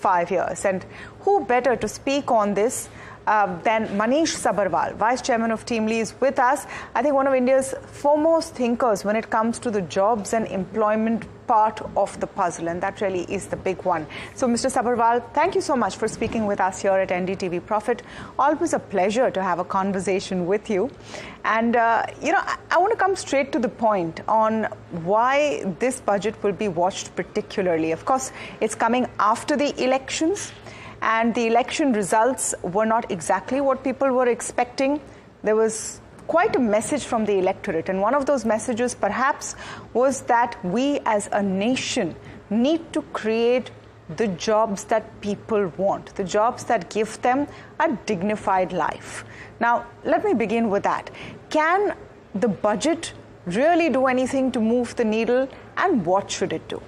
5 years. And who better to speak on this than Manish Sabharwal, Vice Chairman of TeamLease, with us. I think one of India's foremost thinkers when it comes to the jobs and employment part of the puzzle, and that really is the big one. So, Mr. Sabharwal, thank you so much for speaking with us here at NDTV Profit. Always a pleasure to have a conversation with you. And, I want to come straight to the point on why this budget will be watched particularly. Of course, it's coming after the elections, and the election results were not exactly what people were expecting. There was quite a message from the electorate, and one of those messages perhaps was that we as a nation need to create the jobs that people want, the jobs that give them a dignified life. Now, let me begin with that. Can the budget really do anything to move the needle, and what should it do?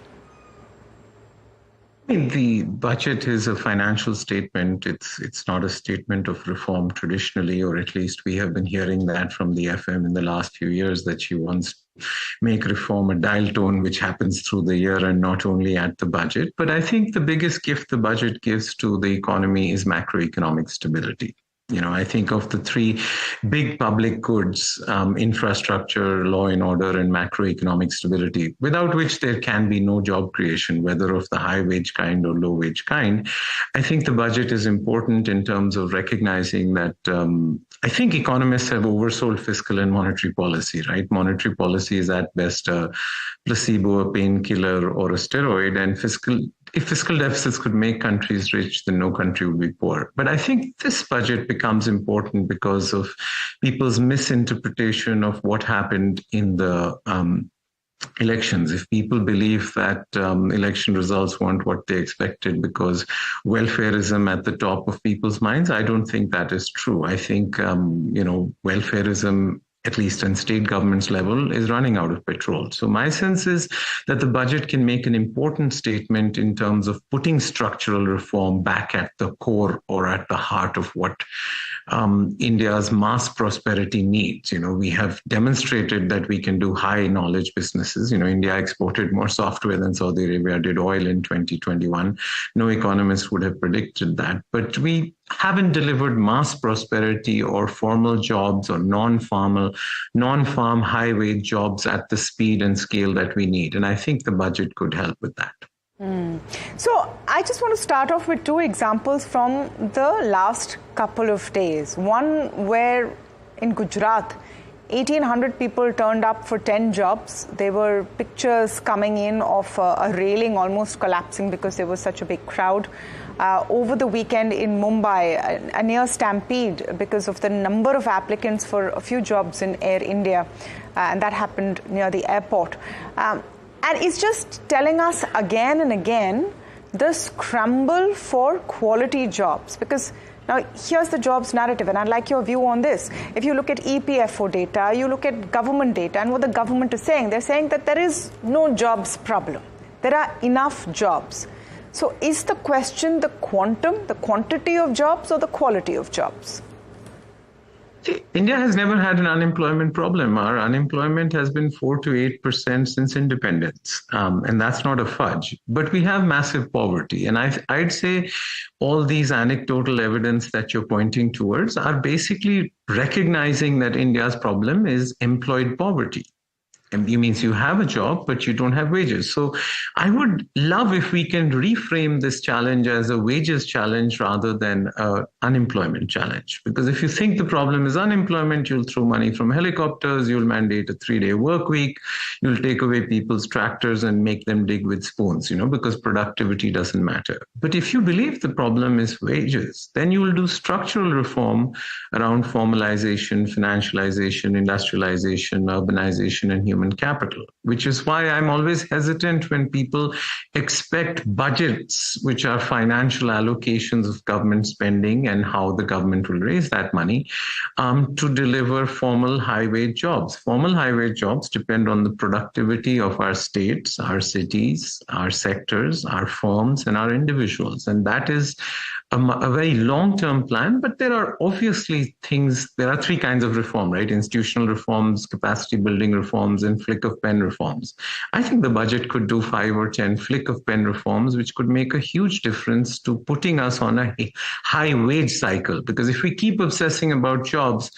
The budget is a financial statement. It's not a statement of reform traditionally, or at least we have been hearing that from the FM in the last few years, that she wants to make reform a dial tone which happens through the year and not only at the budget. But I think the biggest gift the budget gives to the economy is macroeconomic stability. I think of the three big public goods, infrastructure, law and order, and macroeconomic stability, without which there can be no job creation, whether of the high wage kind or low wage kind. I think the budget is important in terms of recognizing that I think economists have oversold fiscal and monetary policy, right? Monetary policy is at best a placebo, a painkiller, or a steroid, and if fiscal deficits could make countries rich, then no country would be poor. But I think this budget becomes important because of people's misinterpretation of what happened in the elections. If people believe that election results weren't what they expected because welfarism at the top of people's minds, I don't think that is true. I think, welfarism, at least on state government's level, is running out of petrol. So my sense is that the budget can make an important statement in terms of putting structural reform back at the core or at the heart of what India's mass prosperity needs. We have demonstrated that we can do high knowledge businesses. India exported more software than Saudi Arabia did oil in 2021. No economist would have predicted that. But we haven't delivered mass prosperity or formal jobs or non-farm high-wage jobs at the speed and scale that we need. And I think the budget could help with that. So I just want to start off with two examples from the last couple of days. One where in Gujarat, 1,800 people turned up for 10 jobs. There were pictures coming in of a railing almost collapsing because there was such a big crowd. Over the weekend in Mumbai, a near stampede because of the number of applicants for a few jobs in Air India, and that happened near the airport. And it's just telling us again and again the scramble for quality jobs, because now here's the jobs narrative, and I'd like your view on this. If you look at EPFO data, you look at government data, and what the government is saying, they're saying that there is no jobs problem. There are enough jobs. So is the question the quantum, the quantity of jobs, or the quality of jobs? India has never had an unemployment problem. Our unemployment has been 4 to 8% since independence, and that's not a fudge. But we have massive poverty, and I'd say all these anecdotal evidence that you're pointing towards are basically recognizing that India's problem is employed poverty. And it means you have a job, but you don't have wages. So I would love if we can reframe this challenge as a wages challenge rather than an unemployment challenge. Because if you think the problem is unemployment, you'll throw money from helicopters, you'll mandate a 3-day work week, you'll take away people's tractors and make them dig with spoons, because productivity doesn't matter. But if you believe the problem is wages, then you will do structural reform around formalization, financialization, industrialization, urbanization, and human capital, which is why I'm always hesitant when people expect budgets, which are financial allocations of government spending and how the government will raise that money, to deliver formal high-wage jobs. Formal high-wage jobs depend on the productivity of our states, our cities, our sectors, our firms, and our individuals. And that is a very long-term plan, but there are obviously things, there are three kinds of reform, right? Institutional reforms, capacity building reforms, and flick of pen reforms. I think the budget could do 5 or 10 flick of pen reforms, which could make a huge difference to putting us on a high wage cycle. Because if we keep obsessing about jobs,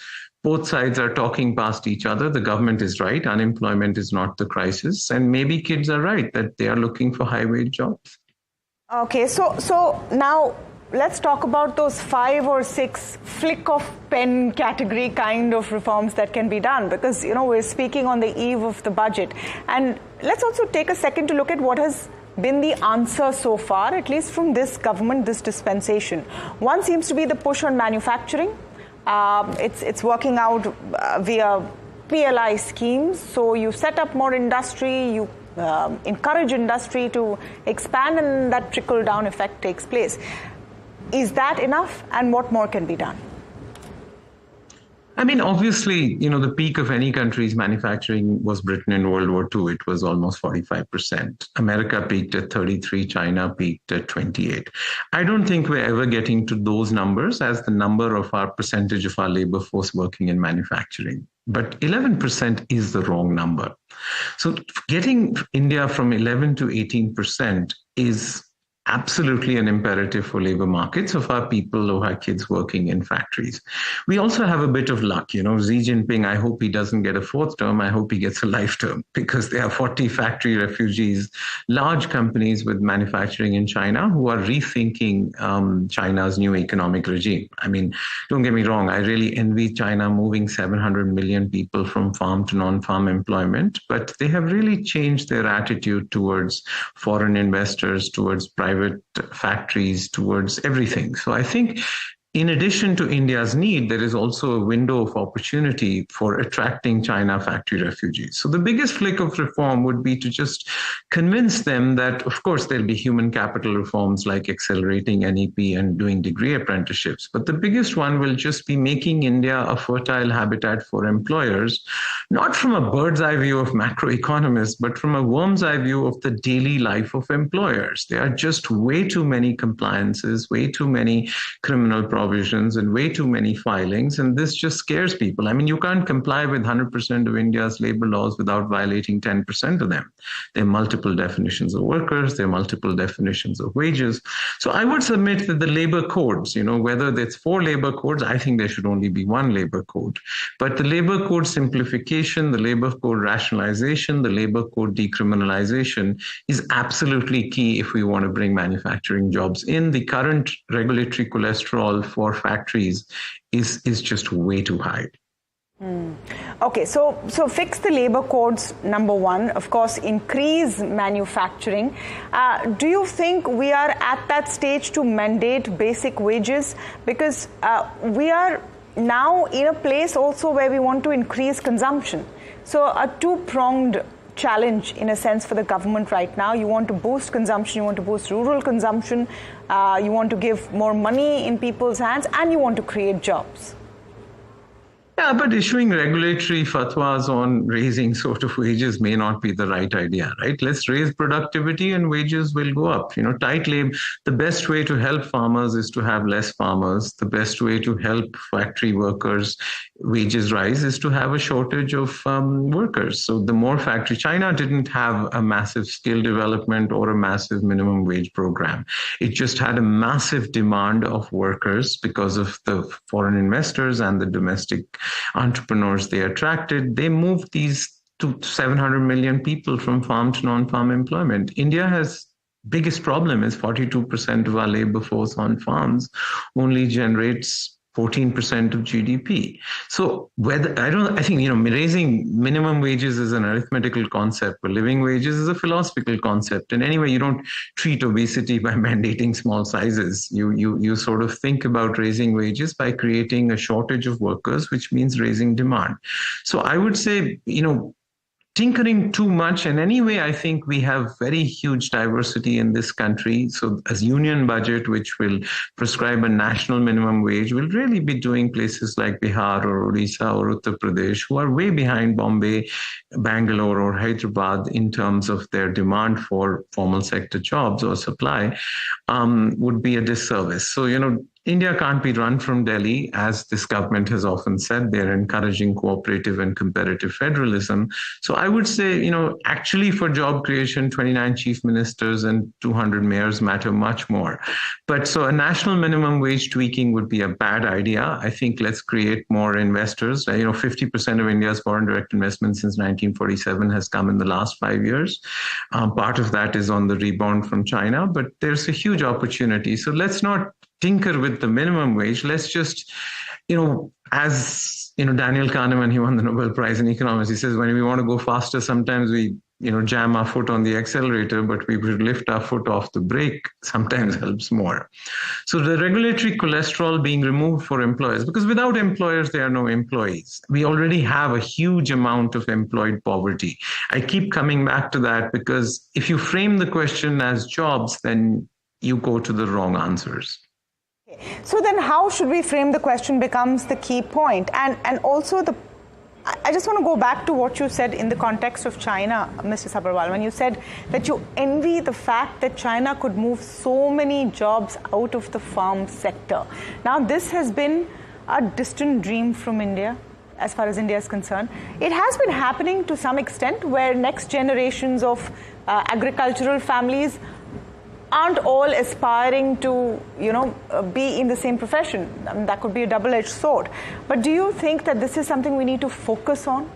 both sides are talking past each other. The government is right. Unemployment is not the crisis. And maybe kids are right that they are looking for high wage jobs. Okay, so now let's talk about those 5 or 6 flick of pen category kind of reforms that can be done, because, you know, we're speaking on the eve of the budget. And let's also take a second to look at what has been the answer so far, at least from this government, this dispensation. One seems to be the push on manufacturing. It's working out via PLI schemes. So you set up more industry, you encourage industry to expand, and that trickle-down effect takes place. Is that enough, and what more can be done? I mean, obviously, you know, the peak of any country's manufacturing was Britain in World War II. It was almost 45%. America peaked at 33, China peaked at 28. I don't think we're ever getting to those numbers as the number of our percentage of our labor force working in manufacturing. But 11% is the wrong number. So getting India from 11 to 18% is absolutely an imperative for labor markets of our people who have kids working in factories. We also have a bit of luck. You know, Xi Jinping, I hope he doesn't get a 4th term. I hope he gets a life term, because there are 40 factory refugees, large companies with manufacturing in China who are rethinking China's new economic regime. I mean, don't get me wrong. I really envy China moving 700 million people from farm to non-farm employment, but they have really changed their attitude towards foreign investors, towards private factories, towards everything. So I think in addition to India's need, there is also a window of opportunity for attracting China factory refugees. So the biggest flick of reform would be to just convince them that, of course, there'll be human capital reforms like accelerating NEP and doing degree apprenticeships. But the biggest one will just be making India a fertile habitat for employers, not from a bird's eye view of macroeconomists, but from a worm's eye view of the daily life of employers. There are just way too many compliances, way too many criminal provisions, and way too many filings, and this just scares people. I mean, you can't comply with 100% of India's labor laws without violating 10% of them. There are multiple definitions of workers, there are multiple definitions of wages. So I would submit that the labor codes, you know, whether there's 4 labor codes, I think there should only be 1 labor code. But the labor code simplification, the labor code rationalization, the labor code decriminalization is absolutely key if we want to bring manufacturing jobs in. The current regulatory cholesterol for factories is just way too high. Okay, so fix the labor codes, number one. Of course, increase manufacturing. Do you think we are at that stage to mandate basic wages? Because we are now in a place also where we want to increase consumption. So a two-pronged challenge in a sense for the government right now. You want to boost consumption, you want to boost rural consumption, you want to give more money in people's hands, and you want to create jobs. Yeah, but issuing regulatory fatwas on raising sort of wages may not be the right idea, right? Let's raise productivity and wages will go up. You know, tight labor, the best way to help farmers is to have less farmers. The best way to help factory workers' wages rise is to have a shortage of workers. So the more factory, China didn't have a massive skill development or a massive minimum wage program. It just had a massive demand of workers because of the foreign investors and the domestic entrepreneurs they attracted. They moved these to 700 million people from farm to non-farm employment. India has biggest problem is 42% of our labor force on farms only generates 14% of GDP. So I think, raising minimum wages is an arithmetical concept, but living wages is a philosophical concept. And anyway, you don't treat obesity by mandating small sizes. You sort of think about raising wages by creating a shortage of workers, which means raising demand. So I would say, tinkering too much. And anyway, I think we have very huge diversity in this country. So as union budget, which will prescribe a national minimum wage, will really be doing places like Bihar or Odisha or Uttar Pradesh, who are way behind Bombay, Bangalore or Hyderabad in terms of their demand for formal sector jobs or supply, would be a disservice. So, India can't be run from Delhi, as this government has often said. They're encouraging cooperative and competitive federalism. So I would say, actually for job creation, 29 chief ministers and 200 mayors matter much more. But so a national minimum wage tweaking would be a bad idea. I think let's create more investors. 50% of India's foreign direct investment since 1947 has come in the last 5 years. Part of that is on the rebound from China, but there's a huge opportunity. So let's not tinker with the minimum wage. Let's just, as Daniel Kahneman, he won the Nobel Prize in economics. He says, when we want to go faster, sometimes we, jam our foot on the accelerator, but we should lift our foot off the brake sometimes helps more. So the regulatory cholesterol being removed for employers, because without employers, there are no employees. We already have a huge amount of employed poverty. I keep coming back to that because if you frame the question as jobs, then you go to the wrong answers. So then how should we frame the question becomes the key point. And also I just want to go back to what you said in the context of China, Mr. Sabharwal, when you said that you envy the fact that China could move so many jobs out of the farm sector. Now, this has been a distant dream from India, as far as India is concerned. It has been happening to some extent where next generations of agricultural families aren't all aspiring to, be in the same profession. I mean, that could be a double-edged sword. But do you think that this is something we need to focus on?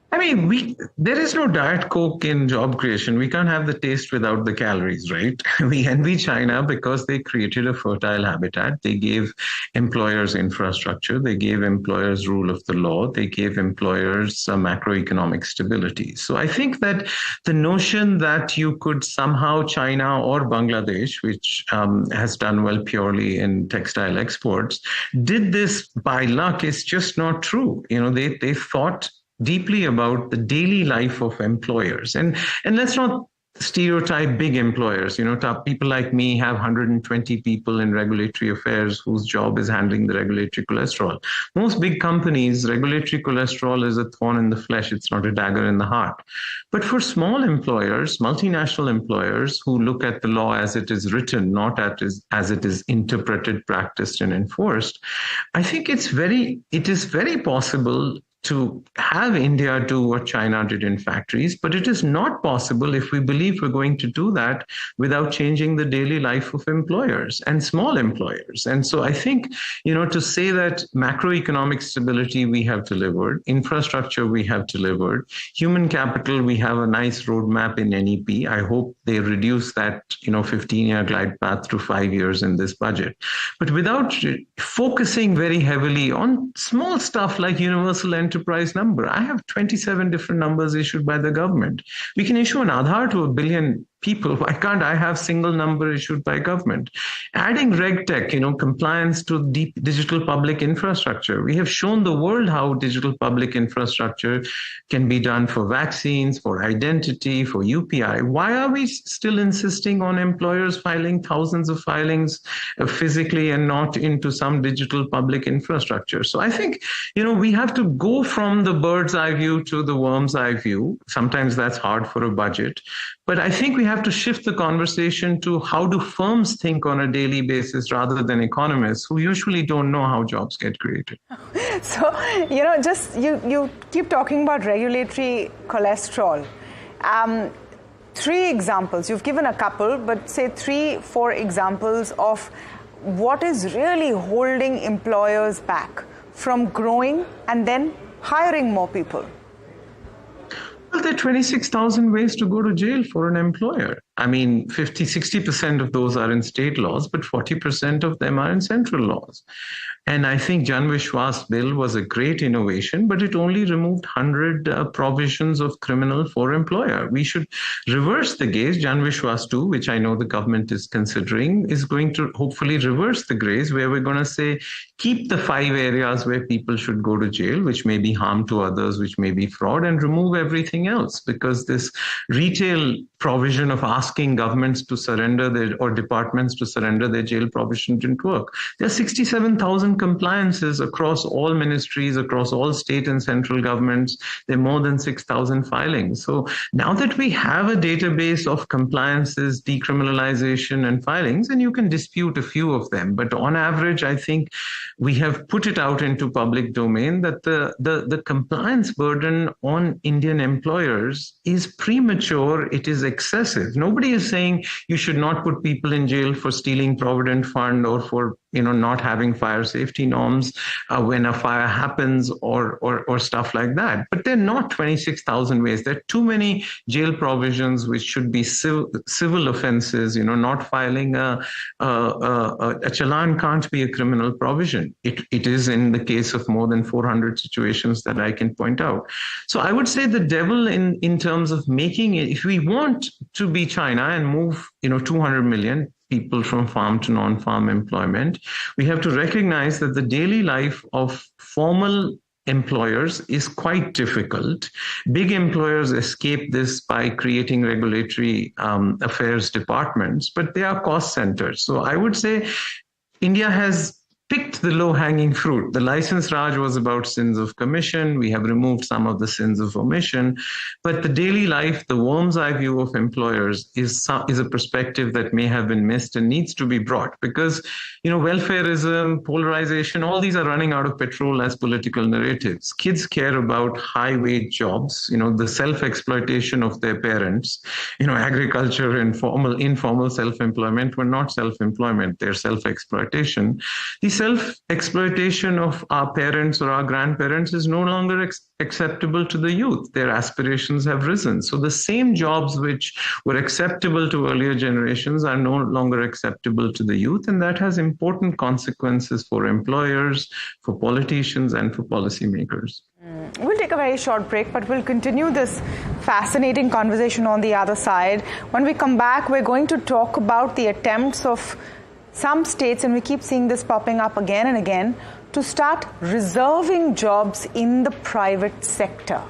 I mean, there is no Diet Coke in job creation. We can't have the taste without the calories, right? We envy China because they created a fertile habitat. They gave employers infrastructure. They gave employers rule of the law. They gave employers macroeconomic stability. So I think that the notion that you could somehow China or Bangladesh, which has done well purely in textile exports, did this by luck is just not true. They thought deeply about the daily life of employers. And let's not stereotype big employers. People like me have 120 people in regulatory affairs whose job is handling the regulatory cholesterol. Most big companies, regulatory cholesterol is a thorn in the flesh. It's not a dagger in the heart. But for small employers, multinational employers who look at the law as it is written, not as it is interpreted, practiced, and enforced, I think it is very possible to have India do what China did in factories, but it is not possible if we believe we're going to do that without changing the daily life of employers and small employers. And so I think, to say that macroeconomic stability we have delivered, infrastructure we have delivered, human capital, we have a nice roadmap in NEP. I hope they reduce that, 15-year glide path to 5 years in this budget. But without focusing very heavily on small stuff like universal enterprise number. I have 27 different numbers issued by the government. We can issue an Aadhaar to 1 billion people. Why can't I have single number issued by government? Adding RegTech, compliance to deep digital public infrastructure. We have shown the world how digital public infrastructure can be done for vaccines, for identity, for UPI. Why are we still insisting on employers filing thousands of filings physically and not into some digital public infrastructure? So I think, we have to go from the bird's eye view to the worm's eye view. Sometimes that's hard for a budget. But I think we have to shift the conversation to how do firms think on a daily basis rather than economists who usually don't know how jobs get created. So, you keep talking about regulatory cholesterol. 3 examples, you've given a couple, but say 3-4 examples of what is really holding employers back from growing and then hiring more people. Well, there are 26,000 ways to go to jail for an employer. I mean, 60% of those are in state laws, but 40% of them are in central laws. And I think Jan Vishwas bill was a great innovation, but it only removed 100 provisions of criminal for employer. We should reverse the gaze. Jan Vishwas 2, which I know the government is considering, is going to hopefully reverse the gaze, where we're going to say, keep the 5 areas where people should go to jail, which may be harm to others, which may be fraud, and remove everything else, because this retail provision of asking governments to surrender their, or departments to surrender their jail provision didn't work. There are 67,000 compliances across all ministries, across all state and central governments. There are more than 6,000 filings. So now that we have a database of compliances, decriminalization, and filings, and you can dispute a few of them, but on average, I think we have put it out into public domain that the compliance burden on Indian employers is premature. It is excessive. Nobody is saying you should not put people in jail for stealing provident fund or for not having fire safety norms when a fire happens or stuff like that. But there are not 26,000 ways. There are too many jail provisions which should be civil offenses. Not filing a challan can't be a criminal provision. It is in the case of more than 400 situations that I can point out. So I would say the devil in terms of making it, if we want to be China and move 200 million people from farm to non-farm employment, we have to recognize that the daily life of formal employers is quite difficult. Big employers escape this by creating regulatory affairs departments, but they are cost centers. So I would say India has picked the low-hanging fruit. The license Raj was about sins of commission. We have removed some of the sins of omission. But the daily life, the worm's eye view of employers is a perspective that may have been missed and needs to be brought, because, welfareism, polarization, all these are running out of petrol as political narratives. Kids care about high-wage jobs, the self-exploitation of their parents. Agriculture and informal self-employment were not self-employment, they're self-exploitation. The self-exploitation of our parents or our grandparents is no longer acceptable to the youth. Their aspirations have risen. So the same jobs which were acceptable to earlier generations are no longer acceptable to the youth, and that has important consequences for employers, for politicians, and for policymakers. We'll take a very short break, but we'll continue this fascinating conversation on the other side. When we come back, we're going to talk about the attempts of some states, and we keep seeing this popping up again and again, to start reserving jobs in the private sector.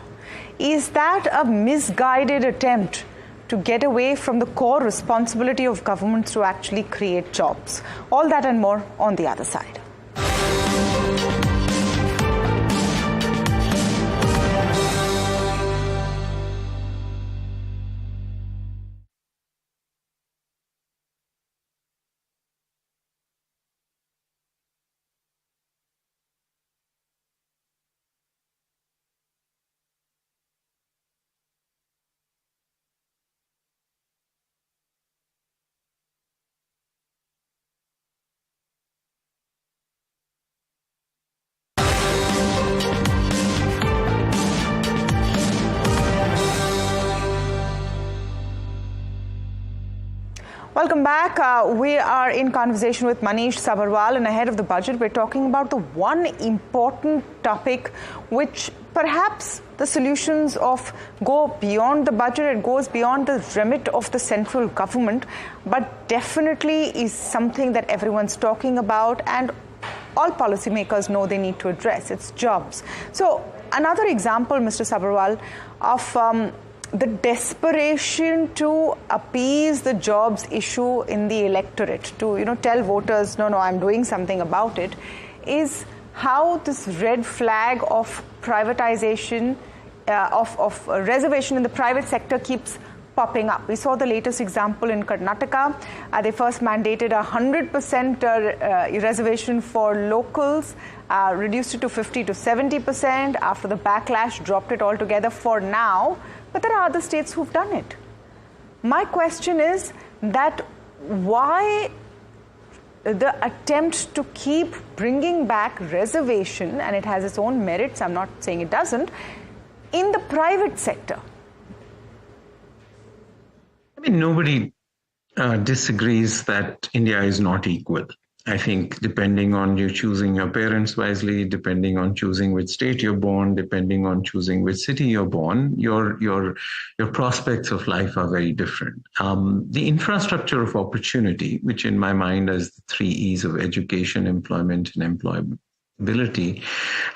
Is that a misguided attempt to get away from the core responsibility of governments to actually create jobs? All that and more on the other side. Welcome back. We are in conversation with Manish Sabharwal, and ahead of the budget, we're talking about the one important topic which perhaps the solutions of go beyond the budget, it goes beyond the remit of the central government, but definitely is something that everyone's talking about and all policymakers know they need to address. It's jobs. So another example, Mr. Sabharwal, of the desperation to appease the jobs issue in the electorate, to tell voters, no, I'm doing something about it, is how this red flag of privatization, of reservation in the private sector keeps popping up. We saw the latest example in Karnataka. They first mandated 100% reservation for locals, reduced it to 50 to 70%. After the backlash, dropped it altogether for now. But there are other states who've done it. My question is that why the attempt to keep bringing back reservation, and it has its own merits, I'm not saying it doesn't, in the private sector? I mean, nobody disagrees that India is not equal. I think depending on you choosing your parents wisely, depending on choosing which state you're born, depending on choosing which city you're born, your prospects of life are very different. The infrastructure of opportunity, which in my mind is the three E's of education, employment, and employability,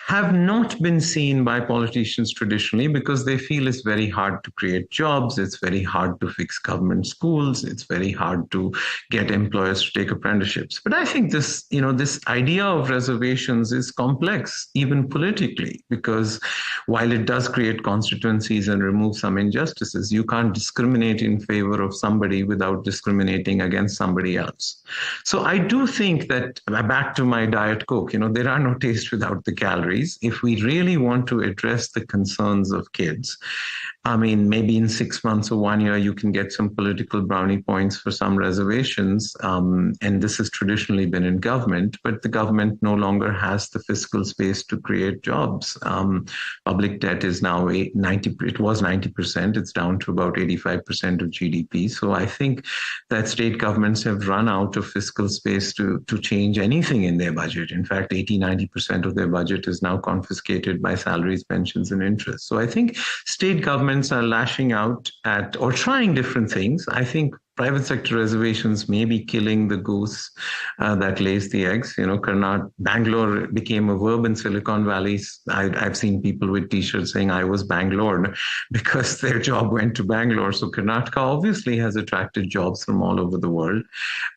have not been seen by politicians traditionally because they feel it's very hard to create jobs, it's very hard to fix government schools, it's very hard to get employers to take apprenticeships. But I think this, this idea of reservations is complex, even politically, because while it does create constituencies and remove some injustices, you can't discriminate in favor of somebody without discriminating against somebody else. So I do think that, back to my Diet Coke, there are no taste without the calories. If we really want to address the concerns of kids, I mean, maybe in 6 months or 1 year, you can get some political brownie points for some reservations. And this has traditionally been in government, but the government no longer has the fiscal space to create jobs. Public debt is now 90%, it was 90%, it's down to about 85% of GDP. So I think that state governments have run out of fiscal space to change anything in their budget. In fact, 80-90% of their budget is now confiscated by salaries, pensions, and interest. So I think state governments are lashing out at or trying different things. I think private sector reservations may be killing the goose that lays the eggs. Bangalore became a verb in Silicon Valley. I've seen people with T-shirts saying I was Bangalored because their job went to Bangalore. So Karnataka obviously has attracted jobs from all over the world.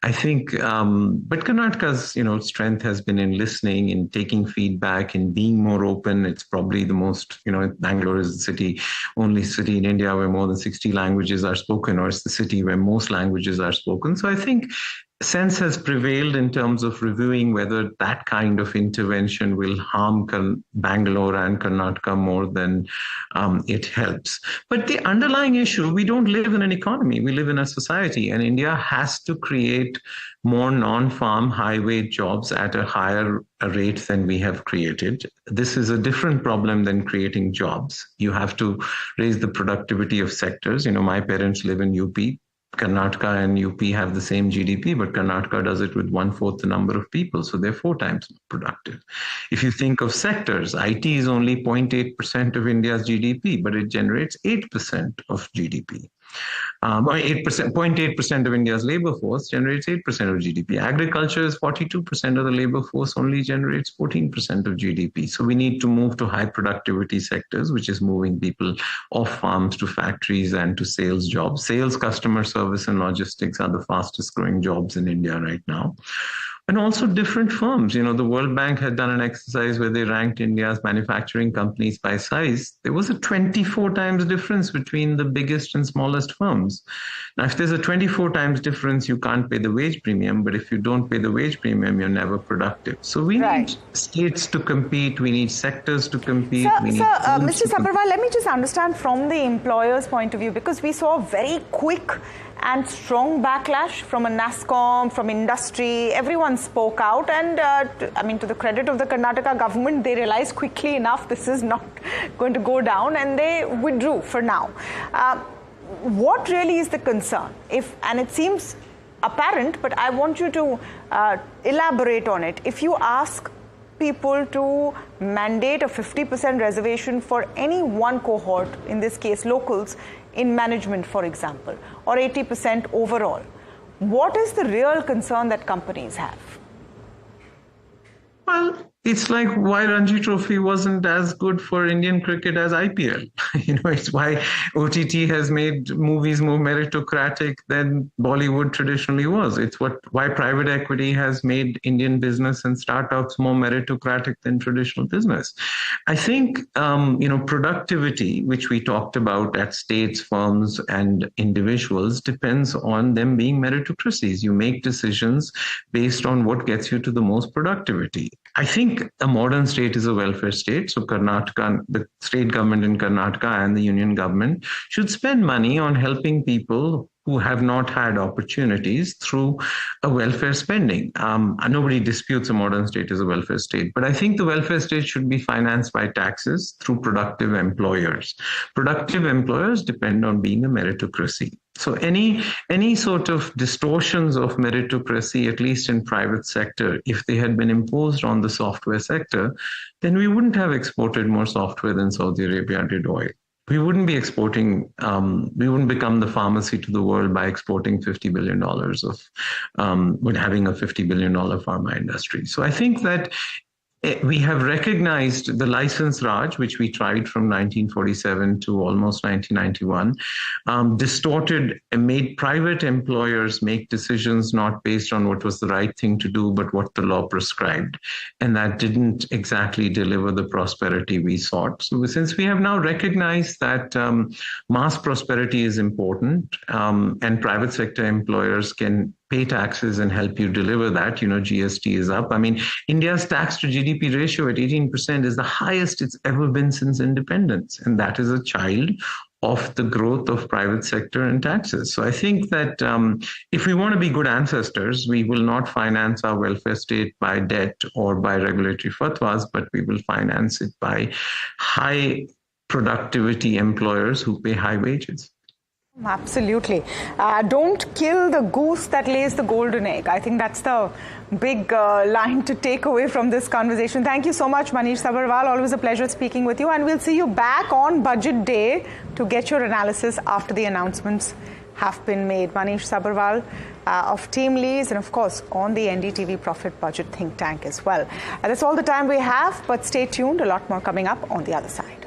I think, but Karnataka's, strength has been in listening, in taking feedback, in being more open. It's probably the most, Bangalore is the only city in India where more than 60 languages are spoken, or it's the city where most languages are spoken. So I think sense has prevailed in terms of reviewing whether that kind of intervention will harm Bangalore and Karnataka more than it helps. But the underlying issue, we don't live in an economy, we live in a society, and India has to create more non-farm high-wage jobs at a higher rate than we have created. This is a different problem than creating jobs. You have to raise the productivity of sectors. My parents live in UP. Karnataka and UP have the same GDP, but Karnataka does it with 1/4 the number of people. So they're 4 times more productive. If you think of sectors, IT is only 0.8% of India's GDP, but it generates 8% of GDP. 0.8% of India's labor force generates 8% of GDP. Agriculture is 42% of the labor force, only generates 14% of GDP. So we need to move to high productivity sectors, which is moving people off farms to factories and to sales jobs. Sales, customer service, and logistics are the fastest growing jobs in India right now. And also different firms. The World Bank had done an exercise where they ranked India's manufacturing companies by size. There was a 24 times difference between the biggest and smallest firms. Now, if there's a 24 times difference, you can't pay the wage premium. But if you don't pay the wage premium, you're never productive. So we need states to compete. We need sectors to compete. Mr. Sabharwal, let me just understand from the employer's point of view, because we saw a very quick and strong backlash from a NASSCOM, from industry. Everyone spoke out, and to the credit of the Karnataka government, they realized quickly enough this is not going to go down, and they withdrew for now. What really is the concern? And it seems apparent, but I want you to elaborate on it. If you ask people to mandate a 50% reservation for any one cohort, in this case locals, in management, for example, or 80% overall, what is the real concern that companies have? Well, it's like why Ranji Trophy wasn't as good for Indian cricket as IPL. It's why OTT has made movies more meritocratic than Bollywood traditionally was. It's why private equity has made Indian business and startups more meritocratic than traditional business. I think, productivity, which we talked about at states, firms, and individuals, depends on them being meritocracies. You make decisions based on what gets you to the most productivity. I think a modern state is a welfare state. So Karnataka, the state government in Karnataka and the union government should spend money on helping people who have not had opportunities through a welfare spending. Nobody disputes a modern state is a welfare state, but I think the welfare state should be financed by taxes through productive employers. Productive employers depend on being a meritocracy. So any sort of distortions of meritocracy, at least in private sector, if they had been imposed on the software sector, then we wouldn't have exported more software than Saudi Arabia did oil. We wouldn't be exporting, we wouldn't become the pharmacy to the world by exporting $50 billion with having a $50 billion pharma industry. So I think that we have recognized the license Raj, which we tried from 1947 to almost 1991, distorted and made private employers make decisions not based on what was the right thing to do, but what the law prescribed. And that didn't exactly deliver the prosperity we sought. So since we have now recognized that mass prosperity is important and private sector employers can pay taxes and help you deliver that, GST is up. I mean, India's tax to GDP ratio at 18% is the highest it's ever been since independence. And that is a child of the growth of private sector and taxes. So I think that if we want to be good ancestors, we will not finance our welfare state by debt or by regulatory fatwas, but we will finance it by high productivity employers who pay high wages. Absolutely. Don't kill the goose that lays the golden egg. I think that's the big line to take away from this conversation. Thank you so much, Manish Sabharwal. Always a pleasure speaking with you. And we'll see you back on Budget Day to get your analysis after the announcements have been made. Manish Sabharwal of TeamLease and, of course, on the NDTV Profit Budget think tank as well. That's all the time we have, but stay tuned. A lot more coming up on the other side.